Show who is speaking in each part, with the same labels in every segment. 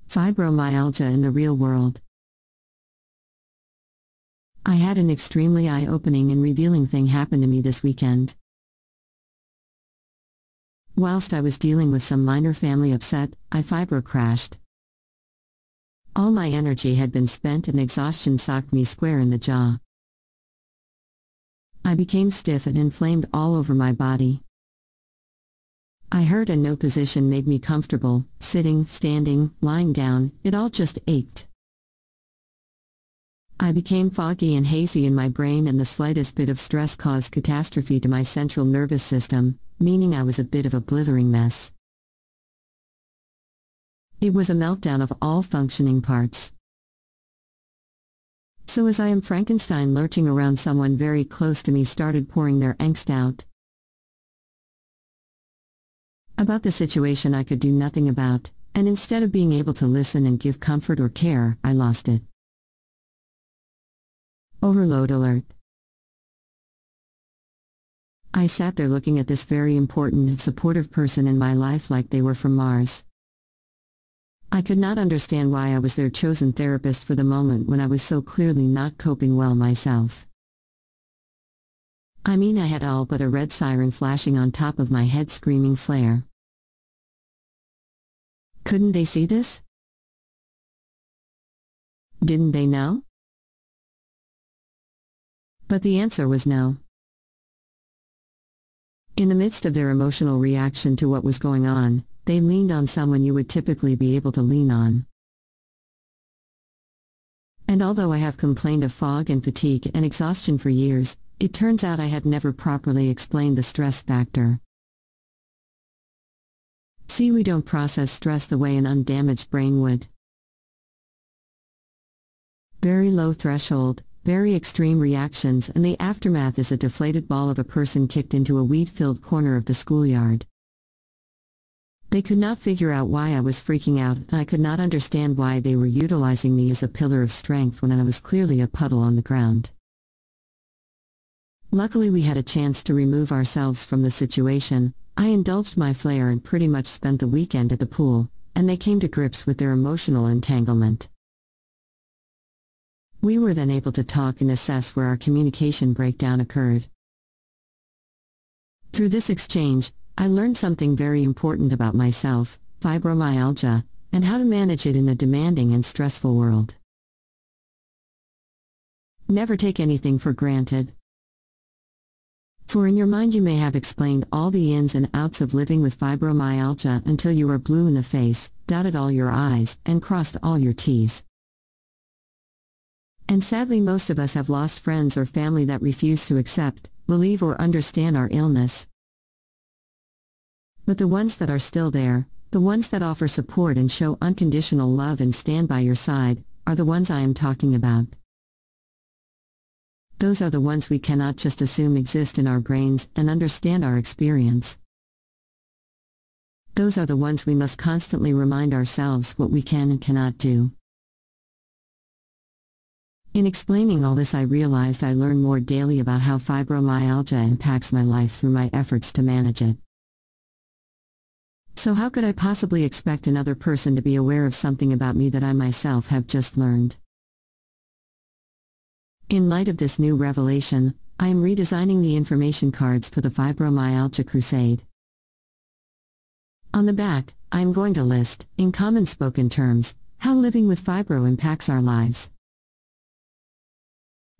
Speaker 1: Fibromyalgia in the real world. I had an extremely eye-opening and revealing thing happen to me this weekend. Whilst I was dealing with some minor family upset, I fibro crashed. All my energy had been spent and exhaustion socked me square in the jaw. I became stiff and inflamed all over my body. I heard and no position made me comfortable, sitting, standing, lying down, it all just ached. I became foggy and hazy in my brain, and the slightest bit of stress caused catastrophe to my central nervous system, meaning I was a bit of a blithering mess. It was a meltdown of all functioning parts. So as I am Frankenstein-lurching around, someone very close to me started pouring their angst out. About the situation I could do nothing about, and instead of being able to listen and give comfort or care, I lost it. Overload alert. I sat there looking at this very important and supportive person in my life like they were from Mars. I could not understand why I was their chosen therapist for the moment when I was so clearly not coping well myself. I mean, I had all but a red siren flashing on top of my head, screaming flare. Couldn't they see this? Didn't they know? But the answer was no. In the midst of their emotional reaction to what was going on, they leaned on someone you would typically be able to lean on. And although I have complained of fog and fatigue and exhaustion for years, it turns out I had never properly explained the stress factor. See, we don't process stress the way an undamaged brain would. Very low threshold, very extreme reactions, and the aftermath is a deflated ball of a person kicked into a weed-filled corner of the schoolyard. They could not figure out why I was freaking out, and I could not understand why they were utilizing me as a pillar of strength when I was clearly a puddle on the ground. Luckily, we had a chance to remove ourselves from the situation. I indulged my flair and pretty much spent the weekend at the pool, and they came to grips with their emotional entanglement. We were then able to talk and assess where our communication breakdown occurred. Through this exchange, I learned something very important about myself, fibromyalgia, and how to manage it in a demanding and stressful world. Never take anything for granted. For in your mind you may have explained all the ins and outs of living with fibromyalgia until you are blue in the face, dotted all your I's, and crossed all your T's. And sadly, most of us have lost friends or family that refuse to accept, believe, or understand our illness. But the ones that are still there, the ones that offer support and show unconditional love and stand by your side, are the ones I am talking about. Those are the ones we cannot just assume exist in our brains and understand our experience. Those are the ones we must constantly remind ourselves what we can and cannot do. In explaining all this, I realized I learn more daily about how fibromyalgia impacts my life through my efforts to manage it. So how could I possibly expect another person to be aware of something about me that I myself have just learned? In light of this new revelation, I am redesigning the information cards for the Fibromyalgia Crusade. On the back, I am going to list, in common spoken terms, how living with fibro impacts our lives.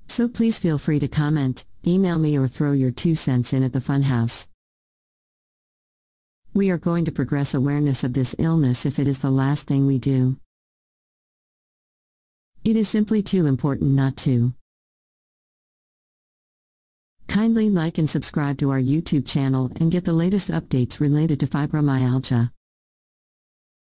Speaker 1: So please feel free to comment, email me, or throw your 2 cents in at the funhouse. We are going to progress awareness of this illness if it is the last thing we do. It is simply too important not to. Kindly like and subscribe to our YouTube channel and get the latest updates related to fibromyalgia.